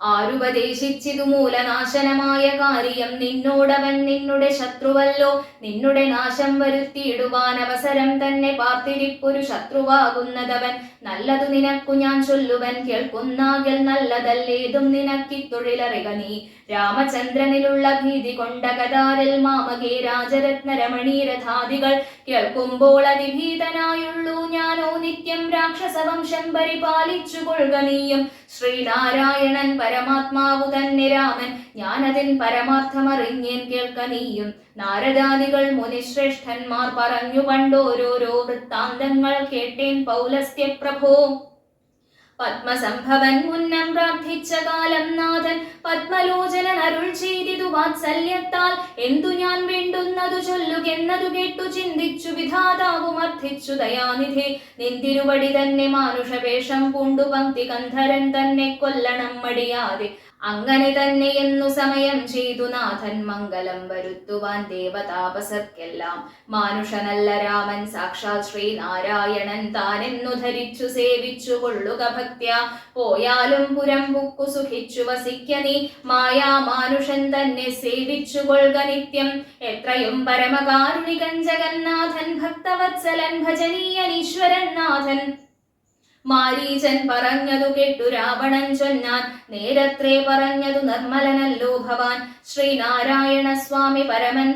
ആരുപദേശിച്ചിതു മൂലനാശനമായ കാര്യം നിന്നോടവൻ നിന്നുടെ ശത്രുവല്ലോ നിന്നുടെ നാശം വരുത്തിയിടുവാൻ അവസരം തന്നെ പാർത്തിരിപ്പൊരു ശത്രുവാകുന്നതവൻ നല്ലതു നിനക്കു ഞാൻ ചൊല്ലുവൻ കേൾക്കുന്നാകിൽ നല്ലതല്ലേതും നിനക്കിത്തൊഴിലറിക നീ രാമചന്ദ്രനിലുള്ള ഭീതി കൊണ്ട കതാരിൽ മാമകേ രാജരത്നരമണീരഥാദികൾ കേൾക്കുമ്പോൾ അതിഭീതനായുള്ളൂ ഞാനോ നിത്യം രാക്ഷസവംശം പരിപാലിച്ചു കൊള്ളുക നീയും ശ്രീനാരായണൻ പരമാത്മാവു തന്നെ രാമൻ ഞാനതിൻ പരമാർത്ഥമറിഞ്ഞേൻ കേൾക്ക നീയും നാരദാദികൾ മുനിശ്രേഷ്ഠന്മാർ പറഞ്ഞു പണ്ടോരോരോ വൃത്താന്തങ്ങൾ കേട്ടേൻ പൗലസ്ത്യ പ്രഭോ പത്മസംഭവൻ മുന്നം പ്രാർത്ഥിച്ച കാലം നാഥൻ പത്മലോചനൻ അരുൾ ചെയ്തിതു വാത്സല്യത്താൽ എന്തു ഞാൻ വേണ്ടുന്നതു ചൊല്ലുകെന്നതു കേട്ടു ചിന്തിച്ചു വിധാതാവും അർത്ഥിച്ചു ദയാനിധി നിന്തിരുവടി തന്നെ മാനുഷവേഷം പൂണ്ടു പങ്ക്തി കന്ധരൻ തന്നെ കൊല്ലണം മടിയാതെ അങ്ങനെ തന്നെ എന്നു സമയം ചെയ്തു നാഥൻ മംഗലം വരുത്തുവാൻ ദേവതാപസർക്കെല്ലാം മാനുഷനല്ല രാമൻ സാക്ഷാൽ ശ്രീനാരായണൻ താനെന്നു ധരിച്ചു സേവിച്ചു കൊള്ളുക ഭക്ത്യാ പോയാലും പുരം പുക്കു സുഖിച്ചു വസിക്ക നീ മായാ മാനുഷൻ തന്നെ സേവിച്ചു കൊള്ളുക നിത്യം എത്രയും പരമകാരുണികൻ ജഗന്നാഥൻ ഭക്തവത്സലൻ ഭജനീയൻ ഈശ്വരൻ നാഥൻ മാരീചൻ പറഞ്ഞതു കേട്ടു രാവണൻ ചൊന്നാൻ നേരത്രേ പറഞ്ഞതു നിർമ്മലനല്ലോ ഭവാൻ ശ്രീനാരായണ സ്വാമി പരമൻ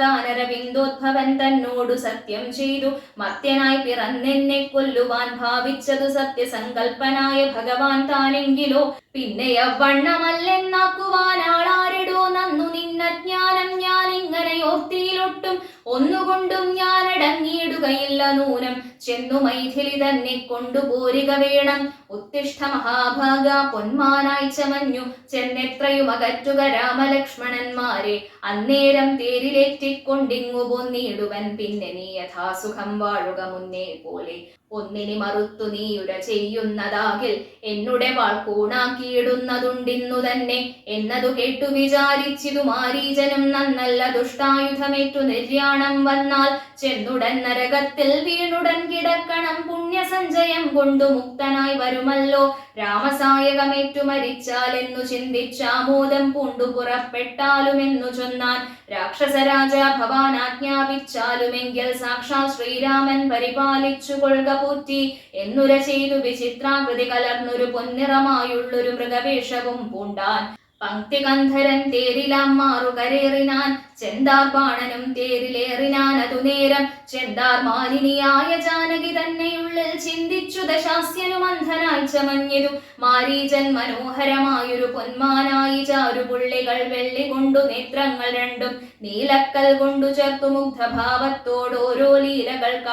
പരമാത്മാദാനരവിന്ദോദ്ഭവൻ തന്നോടു സത്യം ചെയ്തു മർത്യനായി പിറന്നെന്നെ കൊല്ലുവാൻ ഭാവിച്ചതു സത്യസങ്കൽപ്പനായ ഭഗവാൻ താനെങ്കിലോ പിന്നെ യവണ്ണമല്ലെന്നാക്കുവാൻ ആളാരെടോ നന്നു നിന്നജ്ഞാനം ഞാൻ ഇങ്ങനെ ഓർത്തിയിലൊട്ടും ഒന്നുകൊണ്ടും ഞാൻ അടങ്ങിയിടുകയില്ല നൂനം ചെന്നു മൈഥിലി തന്നെ കൊണ്ടുപോരുക വേണം ഉത്തിഷ്ഠ മഹാഭാഗ പൊന്മാനായി ചമഞ്ഞു ചെന്നെത്രയും അകറ്റുക രാമലക്ഷ്മണന്മാരെ അന്നേരം തേരിലേറ്റിക്കൊണ്ടിങ്ങു പൊന്നിടുവൻ പിന്നെ നീ യഥാസുഖം വാഴുക മുന്നേ പോലെ ഒന്നിനി മറുത്തു നീയുര ചെയ്യുന്നതാകിൽ എന്നുടെ വാൾ കൂണാക്കിയിടുന്നതുണ്ടിന്നു തന്നെ എന്നതു കേട്ടു വിചാരിച്ചിതു മാരീചനും നന്നല്ല ദുഷ്ടായുധമേറ്റു നിര്യാണം വന്നാൽ ചെന്നുടൻ നരകത്തിൽ വീണുടൻ കിടക്കണം പുണ്യസഞ്ചയം കൊണ്ടു മുക്തനായി വരുമല്ലോ രാമസായകമേറ്റു മരിച്ചാൽ എന്നു ചിന്തിച്ചാമോദം പൂണ്ടു പുറപ്പെട്ടാലുമെന്നു ചൊന്നാൻ രാക്ഷസരാജ ഭവാൻ ആജ്ഞാപിച്ചാലുമെങ്കിൽ സാക്ഷാൽ ശ്രീരാമൻ പരിപാലിച്ചു കൊള്ളുക പൂറ്റി എന്നുര ചെയ്തു വിചിത്രാകൃതി കലർന്നൊരു പൊന്നിറമായുള്ളൊരു മൃഗവേഷവും പൂണ്ടാൻ പങ്ക്തികന്ധരൻ തേരിലാം മാറുകരേറിനാൻ ചെന്താർ ബാണനും തേരിലേറിനാനതു നേരം ചെന്താർ മാലിനിയായ ജാനകി തന്നെയുള്ളിൽ ചിന്തിച്ചു ദശാസ്യനു മന്ധനായി ചമഞ്ഞതു മാരീചൻ മനോഹരമായൊരു പൊന്മാനായി ചാരുപുള്ളികൾ വെള്ളി കൊണ്ടു നേത്രങ്ങൾ രണ്ടും നീലക്കൽ കൊണ്ടു ചേർത്തു മുഗ്ധഭാവത്തോടോരോ ലീലകൾ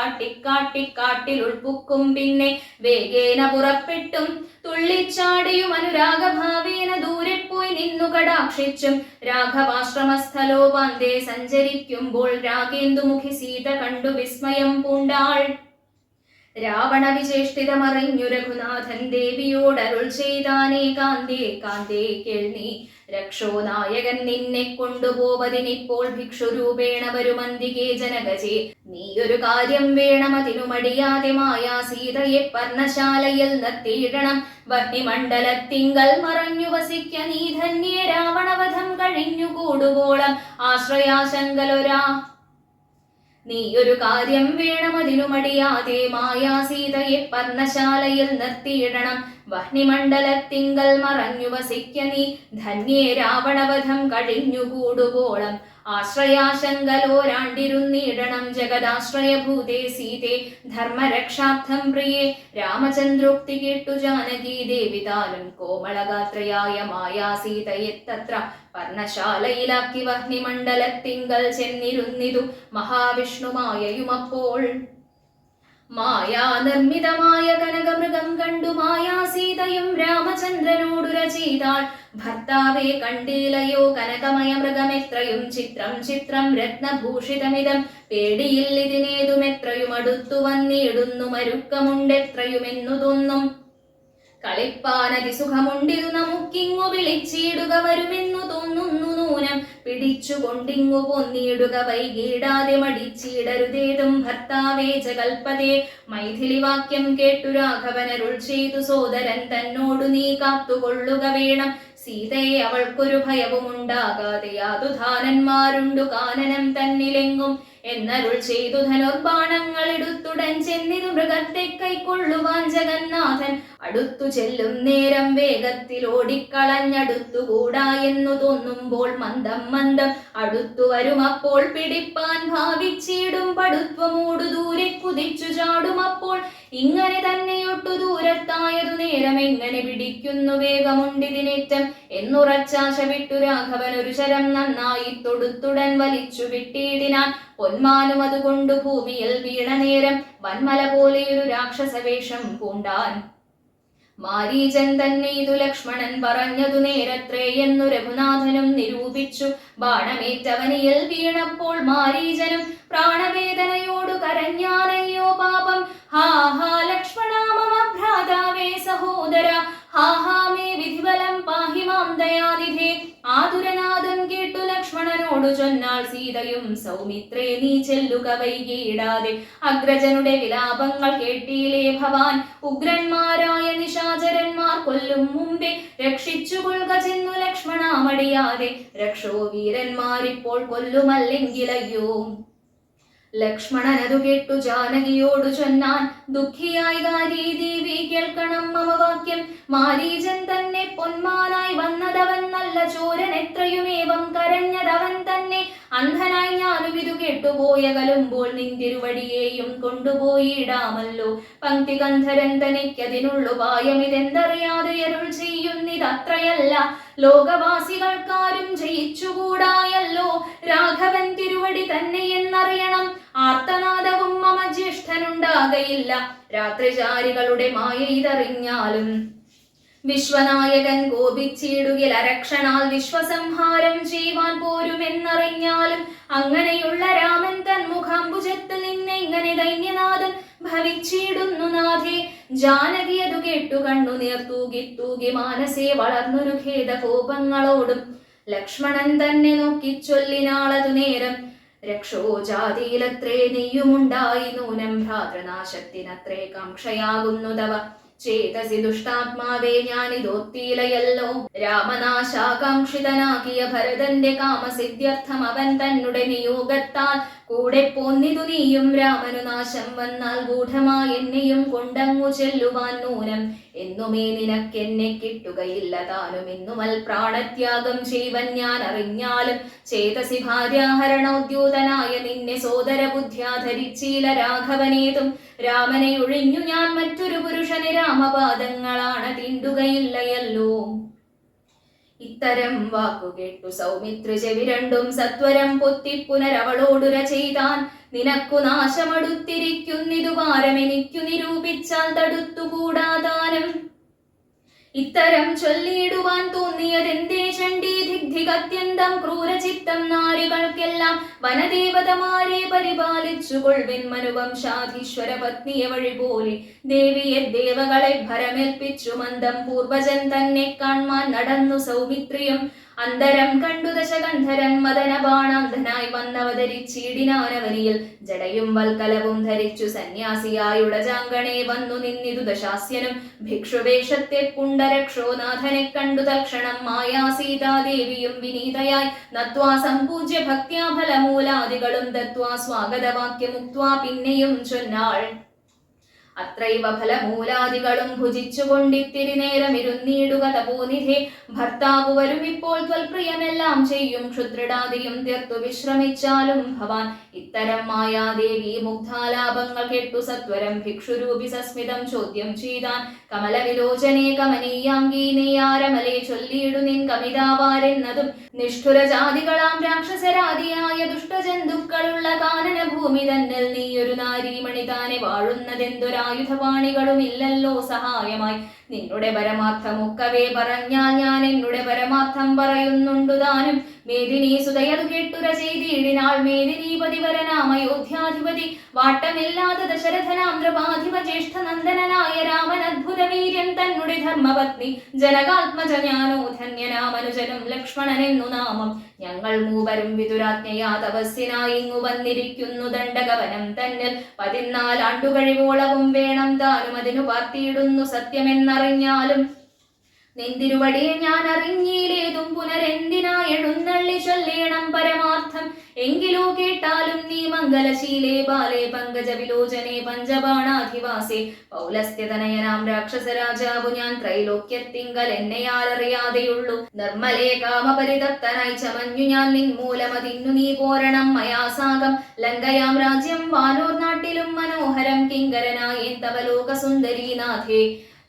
കാട്ടിൽ ഉൾപ്പുക്കും പിന്നെ വേഗേന പുറപ്പെട്ടും തുള്ളിച്ചാടിയും അനുരാഗഭാവേന ദൂരെ പോയി നിന്നു കടാക്ഷിച്ചും രാഘവാശ്രമസ്ഥലോപാന്തേ സഞ്ചരിക്കുമ്പോൾ രാഗേന്ദുമുഖി സീത കണ്ടു വിസ്മയം പൂണ്ടാൾ. രാവണ വിചേഷ്ടിതമറിഞ്ഞു രഘുനാഥൻ ദേവിയോടരുൾ ചെയ്താനേ കാന്തേ കാന്തേ കേൾനീ രക്ഷോ നായകൻ നിന്നെ കൊണ്ടുപോവതിനിപ്പോൾ ഭിക്ഷുരൂപേണ വരുമന്തികേ ജനകജേ. നീയൊരു കാര്യം വേണമതിനു മടിയാതെ മായാ സീതയെ പർണശാലയിൽ നിർത്തിയിടണം. വഹ്നിമണ്ഡലത്തിങ്കൽ മറഞ്ഞു വസിക്ക നീ ധന്യേ രാവണവധം കഴിഞ്ഞു കൂടുവോളം ആശ്രയാശങ്കലൊരാ. നീയൊരു കാര്യം വേണമതിനു മടിയാതെ മായാ സീതയെ പർണശാലയിൽ നിർത്തിയിടണം. വഹ്നിമണ്ഡലത്തിങ്കൽ മറഞ്ഞു വസിക്ക നീ ധന്യേ രാവണവധം കഴിഞ്ഞു കൂടുവോളം ആശ്രയാശങ്കലോരാണ്ടിരുന്നിടണം. ജഗദാശ്രയഭൂതേ സീതേ ധർമ്മരക്ഷാർത്ഥം പ്രിയേ. രാമചന്ദ്രോക്തി കേട്ടു ജാനകി ദേവി താനും കോമളഗാത്രയായ മായാ സീതയെ തത്ര പർണശാലയിലാക്കി വഹ്നിമണ്ഡലത്തിങ്കൽ ചെന്നിരുന്നിതു മഹാവിഷ്ണുമായയുമപ്പോൾ. മായാ നിർമ്മിതമായ കനകമൃഗം കണ്ടു മായാ സീതയും രാമചന്ദ്രനോടുര ചെയ്താൾ. ഭർത്താവെ കണ്ടിലയോ കനകമയ മൃഗമെത്രയും ചിത്രം ചിത്രം രത്നഭൂഷിതമിതം. പേടിയിൽ ഇതിനേതുമെത്രയും അടുത്തു വന്നിടുന്നു മരുക്കമുണ്ടെത്രയുമെന്നു തോന്നും. കളിപ്പാനതിസുഖമുണ്ടിതു നമുക്കിങ്ങു വിളിച്ചിടുക വരുമെന്നു തോന്നുന്നു നൂനം. പിടിച്ചുകൊണ്ടിങ്ങു പൊന്നിടുക വൈകിടാതെ മടിച്ചിടരുതേതും ഭർത്താവേ ജഗൽപതേ. മൈഥിലി വാക്യം കേട്ടു രാഘവനരുൾ ചെയ്തു സോദരൻ തന്നോടു നീ കാത്തുകൊള്ളുക വേണം. സീതയെ അവൾക്കൊരു ഭയവുമുണ്ടാകാതെ യാതുധാനന്മാരുണ്ടു കാനനം തന്നിലെങ്ങും എന്നരുൾ ചെയ്തു ധനുർബാണങ്ങൾ എടുത്തുടൻ ചെന്നിതു മൃഗത്തെ കൈക്കൊള്ളുവാൻ ജഗന്നാഥൻ. അടുത്തു ചെല്ലും നേരം വേഗത്തിൽ ഓടിക്കളഞ്ഞടുത്തുകൂടാ എന്നു തോന്നുമ്പോൾ മന്ദം മന്ദം അടുത്തു വരുമപ്പോൾ പിടിപ്പാൻ ഭാവിച്ചിടും പടുത്വമൂടു ദൂരെ കുതിച്ചു ചാടുമപ്പോൾ. ഇങ്ങനെ തന്നെയൊട്ടു ദൂരത്തായതു നേരം എങ്ങനെ പിടിക്കുന്നു വേഗമുണ്ടിതിനേറ്റം എന്നുറച്ചാശ വിട്ടു രാഘവൻ ഒരു ശരം നന്നായി തൊടുത്തുടൻ വലിച്ചു വിട്ടിടിനാൻ. പൊന്മാനും അതുകൊണ്ടു ഭൂമിയിൽ വീണ നേരം വന്മല പോലെയൊരു രാക്ഷസവേഷം പൂണ്ടാൻ. മാരീചൻ തന്നെ ഇതു ലക്ഷ്മണൻ പറഞ്ഞതു നേരത്രേ എന്നു രഘുനാഥനും നിരൂപിച്ചു. ബാണമേറ്റവനിയിൽ വീണപ്പോൾ മാരീചനും പ്രാണവേദനയോടു കരഞ്ഞാനയ്യോ പാപം. ഹാ ഹാ ലക്ഷ്മണ മമ ഭ്രാതാവേ സഹോദര. ഹാ ഹാ മേ വിധിബലം പാഹി മാം ദയാനിധേ. ആതുരനാദം കേട്ടു ലക്ഷ്മണനോടു ചൊന്നാൾ സീതയും സൗമിത്രേ നീ ചെല്ലുക വൈകിയിടാതെ. അഗ്രജനുടെ വിലാപങ്ങൾ കേട്ടിയിലേ ഭവാൻ. ഉഗ്രന്മാരായ നിശാചരന്മാർ കൊല്ലും മുമ്പേ രക്ഷിച്ചുകൊള്ളുക ചെന്നു ലക്ഷ്മണ മടിയാതെ. രക്ഷോ വീരന്മാരിപ്പോൾ കൊല്ലുമല്ലെങ്കിലയ്യോ. ലക്ഷ്മണനതു കേട്ടു ജാനകിയോടു ചൊന്നാൻ ദുഃഖിയായി ഗാരി ദേവി കേൾക്കണം മമ വാക്യം. മാരീചൻ തന്നെ പൊന്മാനായി വന്നതവൻ നല്ല ചോരൻ എത്രയുമേവം കരഞ്ഞതവൻ തന്നെ. അന്ധനായി ഞാനുവിതു കേട്ടുപോയ കലുമ്പോൾ നിന്തിരുവടിയെയും കൊണ്ടുപോയിടാമല്ലോ. പങ്ക്തി ഗന്ധരൻ തനിക്കതിനുള്ളുപായമിതെന്തറിയാതെ അരുൾ ചെയ്യുന്നിതത്രയല്ല. ലോകവാസികൾക്കാരും ജയിച്ചുകൂടായല്ലോ രാഘവൻ തിരുവടി തന്നെ എന്നറിയണം. ആർത്തനാദവും മമ ജ്യേഷ്ഠനുണ്ടാകയില്ല രാത്രിചാരികളുടെ മായ ഇതറിഞ്ഞാലും. വിശ്വനായകൻ കോപിച്ചിടുകിൽ അരക്ഷണാൽ വിശ്വസംഹാരം ചെയ്യുവാൻ പോരുമെന്നറിഞ്ഞാലും. അങ്ങനെയുള്ള രാമൻ തൻ മുഖാംബുജത്തിൽ നിന്നെ ഇങ്ങനെ ദൈന്യനാഥൻ ഭവിച്ചിടുന്നു നാഥേ. ജാനകി അതു കേട്ടു കണ്ണുനീർ തൂകി തൂകി മാനസേ വളർന്നൊരു ഖേദകോപങ്ങളോടും. ലക്ഷ്മണൻ തന്നെ നോക്കി ചൊല്ലിനാളതു നേരം. രക്ഷോ ജാതിയിലത്രേ നീയുമുണ്ടായി നൂനം ഭ്രാതൃനാശത്തിനത്രേ കാംക്ഷയാകുന്നു തവ. ചേതസി ദുഷ്ടാത്മാവേ ഞാനിതൊത്തിയിലയല്ലോ. രാമനാശാകാംക്ഷിതനാക്കിയ ഭരതന്റെ കാമസിദ്ധ്യർത്ഥം അവൻ തന്നെ നിയോഗത്താൽ കൂടെ പോന്നിതു നീയും രാമനു നാശം വന്നാൽ ഗൂഢമായി എന്നെയും കൊണ്ടങ്ങു ചെല്ലുവാൻ നൂനം എന്നുമേ നിനക്കെന്നെ കിട്ടുകയില്ല താനും ഇന്നുമൽ പ്രാണത്യാഗം ചെയ്വൻ ഞാൻ അറിഞ്ഞാലും ചേതസി ഭാര്യാഹരണോദ്യൂതനായ നിന്നെ സോദര ബുദ്ധ്യാ ധരിച്ചീല രാഘവനേതും രാമനെ ഒഴിഞ്ഞു ഞാൻ മറ്റൊരു പുരുഷന് രാമപാദങ്ങളാണ് തീണ്ടുകയില്ലയല്ലോ. ഇത്തരം വാക്കുകേട്ടു സൗമിത്രി ചെവി രണ്ടും സത്വരം പൊത്തി പുനരവളോടുര ചെയ്താൻ നിനക്കു നാശമടുത്തിരിക്കുന്നിതു ഭാരമെനിക്കു നിരൂപിച്ചാൽ തടുത്തുകൂടാതാനും. ഇത്തരം ചൊല്ലിയിടുവാൻ തോന്നിയതെന്തേ ചണ്ഡീ ദിഗ്ധികത്യന്തം ക്രൂരചിത്തം നാരികൾക്കെല്ലാം വനദേവതമാരെ പരിപാലിച്ചു കൊൾവിൻ മനുവംശാധീശ്വര പത്നിയെ വഴി പോലെ ദേവിയെ ദേവകളെ ഭരമേൽപ്പിച്ചു മന്ദം പൂർവജൻ തന്നെ കാൺമാൻ നടന്നു സൗമിത്രിയും അന്തരം കണ്ടു ദശകണ്ഠരൻ മദന ബാണാന്ധനായി വന്നവതരിച്ചീടിനാനവനിയിൽ ജടയും വൽക്കലവും ധരിച്ചു സന്യാസിയായുടജാങ്കണേ വന്നു നിന്നിതു ദശാസ്യനും ഭിക്ഷുവേഷത്തെ പുണ്ടരക്ഷോനാഥനെ കണ്ടു തക്ഷണം മായാ സീതാദേവിയും വിനീതയായി നത്വാ സംപൂജ്യ ഭക്ത്യാ ഫലമൂലാദികളും ദത്വാ സ്വാഗതവാക്യമുക്ത്വാ പിന്നെയും ചൊന്നാൾ. അത്രൈവ ഫലമൂലാദികളും ഭുജിച്ചുകൊണ്ടിത്തിരി നേരം ഇരുന്നീടുക തപോനിധേ ഭർത്താവ് വരും ഇപ്പോൾ ത്വൽപ്രിയമെല്ലാം ചെയ്യും ക്ഷുദ്രടാദിയും തീർത്തു വിശ്രമിച്ചാലും ഭവാൻ. ഇത്തരം മായാദേവി മുഗ്ധാലാപങ്ങൾ കേട്ടു സത്വരം ഭിക്ഷുരൂപി സസ്മിതം ചോദ്യം ചെയ്താൻ കമലവിലോചനേ കമനീയാംഗീ നെയ്യാരമലേ ചൊല്ലിയിടു നിൻ കമിതാവാരെന്നതും നിഷ്ഠുരജാതികളാം രാക്ഷസരാദിയായ ദുഷ്ടജന്തുക്കളുള്ള കാനന ഭൂമി തന്നിൽ നീയൊരു നാരീമണി താനെ വാഴുന്നതെന്തൊരായുധപാണികളുമില്ലല്ലോ സഹായമായി. നിന്നുടെ പരമാർത്ഥമൊക്കവേ പറഞ്ഞാൽ ഞാൻ എന്നുടെ പരമാർത്ഥം പറയുന്നുണ്ടു താനും. മേദിനി സുതയതു കേട്ടുര ചെയ്തിടിനാൾ മേദിനീപതിവരനാമയോധ്യാധിപതി വാട്ടമില്ലാതെ ദശരഥനാം നൃപാധിപ ജ്യേഷ്ഠ നന്ദനായ രാമൻ അദ്ഭുത വീര്യൻ തന്നുടെ ധർമ്മപത്നി ജനകാത്മജ ഞാനോ ധന്യനാമനുജനും ലക്ഷ്മണനെന്നു നാമം. ഞങ്ങൾ മൂവരും വിതുരാജ്ഞയാ തപസ്സിനായി ഇങ്ങു വന്നിരിക്കുന്നു ദണ്ഡകവനം തന്നിൽ 14 ആണ്ടുകഴിവോളവും വേണം താനും അതിനു പാർത്തിയിടുന്നു സത്യമെന്നറിഞ്ഞാലും. നിന്തിരുവടിയെ ഞാൻ അറിഞ്ഞില്ലേതും പുനരെന്തിനാ എഴുന്നള്ളി ചൊല്ലേണം പരമാർത്ഥം. എങ്കിലോ കേട്ടാലും നീ മംഗലശീലേ ബാലേ പങ്കജ വിലോചനേ പഞ്ചബാണാധിവാസേ പൗലസ്ത്യതനയനാം രാക്ഷസരാജാവു ഞാൻ ത്രൈലോക്യത്തിങ്കൽ എന്നെയാലറിയാതെയുള്ളൂ. നിർമ്മലേ കാമപരിതപ്തനായി ചമഞ്ഞു ഞാൻ നിൻമൂലമതിന്നു നീ പോരണം മയാസാകം. ലങ്കയാം രാജ്യം വാനൂർ നാട്ടിലും മനോഹരം കിങ്കരനായേൻ തവ ലോകസുന്ദരീനാഥേ.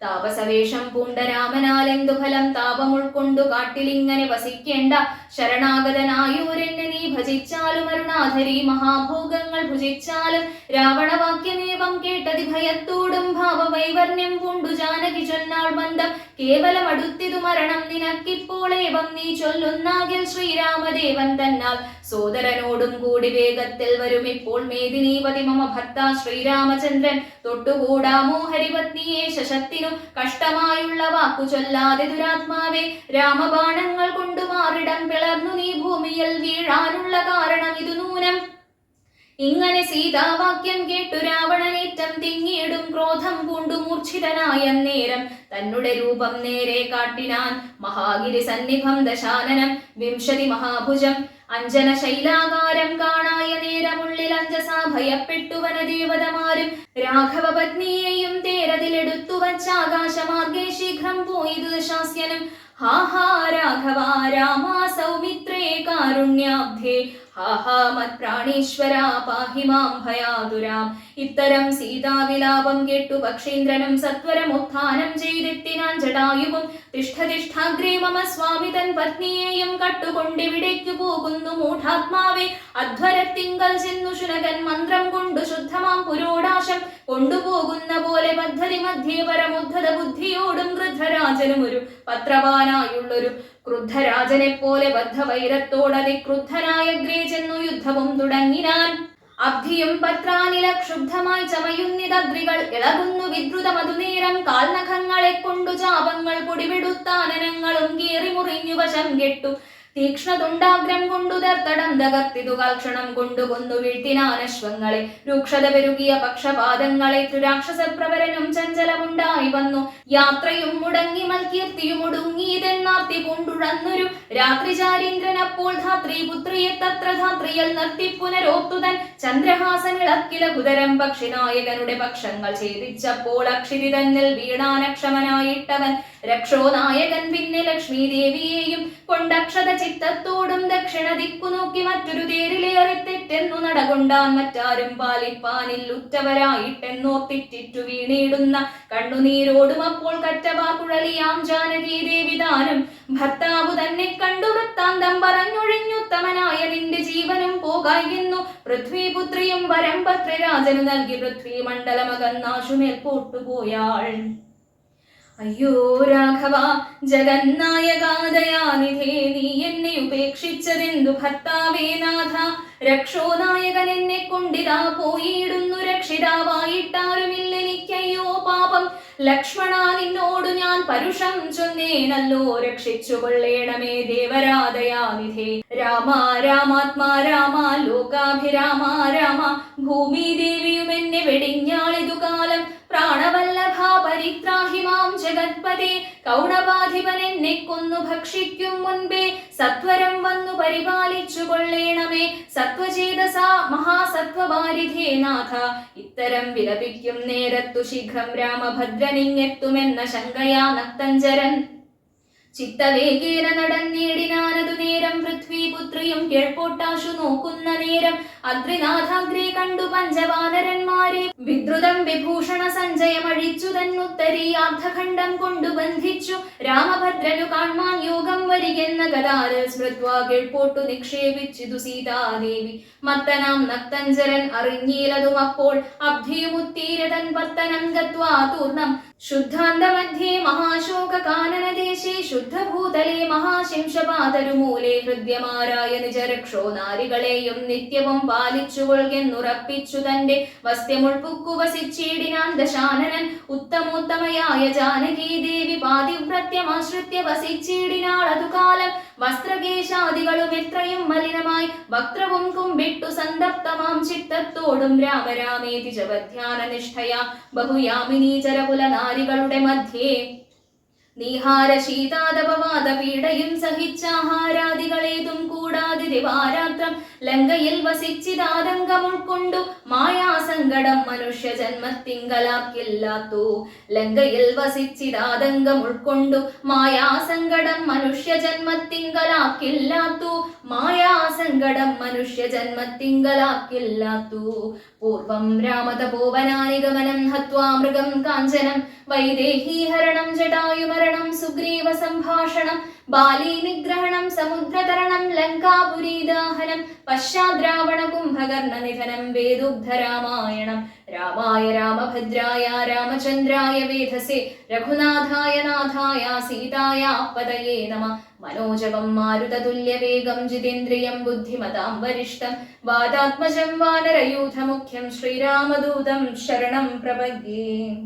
താപസവേഷം പൂണ്ട രാമനാലെന്തു ഫലം താപമുൾക്കൊണ്ടു കാട്ടിലിങ്ങനെ വസിക്കേണ്ട. ശരണാഗതനായൂരെന്നെ നീ ഭജിച്ചാലും അരുണാധരി മഹാഭോഗങ്ങൾ ഭുജിച്ചാലും. രാവണവാക്യമേവം കേട്ടതി ഭയത്തോടും ഭാവവൈവർണ്യം പൂണ്ടു ജാനകി ചൊന്നാൾ ബന്ധം കേവലം അടുത്തിതു മരണം നിനക്കിപ്പോളേവം നീ ചൊല്ലുന്നാകിൽ ശ്രീരാമദേവൻ തന്നാൽ. സോദരനോടും കൂടി വേഗത്തിൽ വരുമിപ്പോൾ മേദിനീപതി മമ ഭർത്ത ശ്രീരാമചന്ദ്രൻ. തൊട്ടുകൂടാമോ ഹരിപത്നിയെ ശശത്തിനു കഷ്ടമായുള്ള വാക്കു ചൊല്ലാതെ ദുരാത്മാവേ. രാമബാണങ്ങൾ കൊണ്ടു മാറിടം പിളർന്നു നീ ഭൂമിയിൽ വീഴാനുള്ള കാരണം ഇതു നൂനം. ഇങ്ങനെ സീതാവാക്യം കേട്ടു രാവണനേറ്റം തിങ്ങിയിടും ക്രോധം പൂണ്ടു മൂർച്ഛിതനായ നേരം തന്നുടെ രൂപം നേരെ കാട്ടിനാൻ. മഹാഗിരി സന്നിഭം ദശാനനം 20 മഹാഭുജം അഞ്ജന ശൈലാകാരം കാണായ നേരമുള്ളിൽ അഞ്ജസാ ഭയപ്പെട്ടു വനദേവതമാരും. രാഘവ പത്നിയെയും തേരതിലെടുത്തു വച്ചാകാശമാർഗേ ശീഘ്രം പോയിതു ദശാസ്യനും. ഹാ ഹാ രാഘവ രാമ സൗമിത്രേ കാരുണ്യാബ്ധേ ഹാ ഹാ മത്പ്രാണീശ്വര പാഹി മാം ഭയാതുരാം. ഇത്തരം സീതാവിലാപം കേട്ടു പക്ഷീന്ദ്രനും സത്വരം ഉത്ഥാനം ചെയ്തെത്തിനാൻ ജടായുവും. തിഷ്ഠ തിഷ്ഠാഗ്രേ മമ സ്വാമി തൻ പത്നിയെയും കട്ടുകൊണ്ടിവിടേക്കു പോകുന്നു മൂഢാത്മാവേ. അധ്വരത്തിങ്കൽ ചെന്നു ശുനകൻ മന്ത്രം കൊണ്ടു ശുദ്ധമാം പുരോടാശം കൊണ്ടുപോകുന്ന പോലെ പദ്ധതി മധ്യേ പരമുദ്ധത ബുദ്ധിയോടും ക്രുദ്ധരാജനും ഒരു പത്രവാനായുള്ളൊരു ക്രുദ്ധരാജനെ പോലെ ബദ്ധവൈരത്തോടതിക്രുദ്ധനായ ഗ്രേ ചെന്നു യുദ്ധവും തുടങ്ങിനാൻ. അബ്ധിയും പത്രാനില ക്ഷുബ്ധമായി ചമയുന്നിതദ്രികൾ ഇളകുന്നു വിദ്രുത മധുനേരം. കാൽനഖങ്ങളെ കൊണ്ടു ചാപങ്ങൾ പൊടിവിടുത്താനനങ്ങളും കീറി മുറിഞ്ഞു വശം കെട്ടു തീക്ഷ്ണതുണ്ടാഗ്രം കൊണ്ടു ദർത്തടം തകർത്തിതു കാൽക്ഷണം കൊണ്ടു കൊന്നു വീഴ്ത്തിനാനശ്വങ്ങളെ രൂക്ഷത പെരുകിയ പക്ഷപാതങ്ങളെ രാക്ഷസപ്രവരനും ചഞ്ചലമുണ്ടായി വന്നു യാത്രയും മുടങ്ങി മൽകീർത്തിയും ഒടുങ്ങിയതെന്നാർത്തി കൊണ്ടുഴന്നൊരു രാത്രിചാരീന്ദ്രൻ അപ്പോൾ ധാത്രി പുത്രിയെ തത്ര ധാത്രിയൽ നിർത്തി പുനരോത്തുതൻ ചന്ദ്രഹാസമിളക്കില കുതരം പക്ഷിനായകനുടെ പക്ഷങ്ങൾ ഛേദിച്ചപ്പോൾ അക്ഷിതി തന്നിൽ വീണാനക്ഷമനായിട്ടവൻ രക്ഷോനായകൻ പിന്നെ ലക്ഷ്മി ദേവിയെയും കൊണ്ടക്ഷത ചിത്തത്തോടും ദക്ഷിണ ദിക്കു നോക്കി മറ്റൊരു തേരിലേറെ തെറ്റെന്നു നടകൊണ്ടാൻ മറ്റാരും പാലിപ്പാനിൽ ഉറ്റവരായിട്ടെന്നോർത്തിറ്റിറ്റു വീണിടുന്ന കണ്ണുനീരോടും അപ്പോൾ കറ്റവാക്കുഴലിയാം ജാനകി ദേവി താനും ഭർത്താവു തന്നെ കണ്ടു വൃത്താന്തം പറഞ്ഞൊഴിഞ്ഞുത്തമനായ നിന്റെ ജീവനും പോകായിരുന്നു പൃഥ്വിപുത്രിയും വരം പത്രിരാജനു നൽകി പൃഥ്വി മണ്ഡലമകന്നാശുമേൽ പോട്ടുപോയാൾ. അയ്യോ രാഘവ ജഗന്നായകാദയാനിധേ നീ എന്നെ ഉപേക്ഷിച്ചതെന്തു ഭർത്താവേ നാഥ രക്ഷോനായകൻ എന്നെ കൊണ്ടിതാ പോയിടുന്നു രക്ഷിതാവായിട്ടാരുമില്ലെനിക്കയ്യോ പാപം ലക്ഷ്മണ നിന്നോടു ഞാൻ പരുഷം ചൊന്നേനല്ലോ രക്ഷിച്ചു കൊള്ളേണമേ ദേവരാദയാനിധേ രാമ രാമാത്മാ രാമ ലോകാഭിരാമ രാമ ഭൂമിദേവിയും എന്നെ വെടിഞ്ഞാളിതു കാലം പ്രാണവല്ലഭ പരിത്രാഹി മാം ജഗത്പതേ കൗണവാധിപൻ എന്നെ കൊന്നു ഭക്ഷിക്കും മുൻപേ സത്വരം വന്നു പരിപാലിച്ചു കൊള്ളേണമേ സത്വചേതസ മഹാസത്വവാരിധേ നാഥ ഇത്തരം വിലപിക്കും നേരത്തു ശീഘ്രം രാമഭദ്രനിങ്ങെത്തുമെന്ന ശങ്കയാ നക്തഞ്ചരൻ ചിത്തവേഗേന നടന്നേടിനാനതു നേരം പൃഥ്വിപുത്രിയും കേൾപ്പോട്ടാശു നോക്കുന്ന നേരം അദ്രിനാഥാഗ്രേ കണ്ടു പഞ്ചവാനരന്മാരെ വിദ്രുതം വിഭൂഷണ സഞ്ജയമഴിച്ചു തന്നുത്തരീയാർദ്ധഖണ്ഡം കൊണ്ടു ബന്ധിച്ചു രാമഭദ്രനു കാൺമാൻ യോഗം വരികെന്ന ഗദാരിൽ സ്മൃത്വാ കേൾപ്പോട്ടു നിക്ഷേപിച്ചിതു സീതാദേവി മത്തനാം നക്തഞ്ചരൻ അറിഞ്ഞീലതും അപ്പോൾ അബ്ധിയുമുത്തീരതൻ പത്തനം ഗത്വാ തൂർണം ശുദ്ധാന്തമധ്യേ മഹാശോക കാനനദേശേ ശുദ്ധഭൂതലേ മഹാശിംശപാതരുമൂലേ ഹൃദ്യമാരായ നിജരക്ഷോ നാരികളെയും നിത്യവും പാലിച്ചുകൊള്ളുന്നുറപ്പിച്ചു തന്റെ വസ്ത്യമുൾപ്പുക്കു വസിച്ചിടിനാൻ ദശാനനൻ ഉത്തമോത്തമയായ ജാനകീ ദേവി പാതിവ്രത്യമാശ്രിത്യ വസിച്ചിടിനാളതു കാലം വസ്ത്രകേശാദികളും എത്രയും മലിനമായി വക്രവും കുമ്പിട്ടു സന്തപ്തമാം ചിത്തത്തോടും രാമരാമേതി ജപധ്യാന നിഷ്ഠയാ ബഹുയാമിനീ ചരകുല നാരികളുടെ മധ്യേ നീഹാര ശീതാതപവാദ പീഡയും സഹിച്ചാഹാരാദികളേതും കൂടാതെ ദിവാരാത്രം ലങ്കയിൽ വസിച്ചിതാതങ്കം ഉൾക്കൊണ്ടു മായാസങ്കടം മനുഷ്യ ജന്മത്തിങ്കലാക്കില്ലാത്തു ലങ്കയിൽ വസിച്ചിതാതങ്കം ഉൾക്കൊണ്ടു മായാസങ്കടം മനുഷ്യ ജന്മത്തിങ്കലാക്കില്ലാത്തു മായാസങ്കടം മനുഷ്യ ജന്മത്തിങ്കലാക്കില്ലാത്തു പൂർവം രാമതപോവനാനിഗമനം ഹത്വാ മൃഗം കാഞ്ചനം വൈദേഹീഹരണം ജടായുമരണം സുഗ്രീവ സംഭാഷണം ബാലീ നിഗ്രഹണം സമുദ്രതരണം ലങ്കാപുരീദാഹനം പശ്ചാദ്രാവണ കുംഭകർണ നിധനം വേദുഗ്ധരാമായണം രാമായ രാമഭദ്രായ രാമചന്ദ്രായ വേധസേ രഘുനാഥായ നാഥായ സീതായ പതയേ നമഃ മനോജവം മാരുതതുല്യവേഗം ജിതേന്ദ്രിയം ബുദ്ധിമതാം വരിഷ്ഠം വാദാത്മജം വാനരയൂഥമുഖ്യം ശ്രീരാമദൂതം ശരണം പ്രപദ്യേ.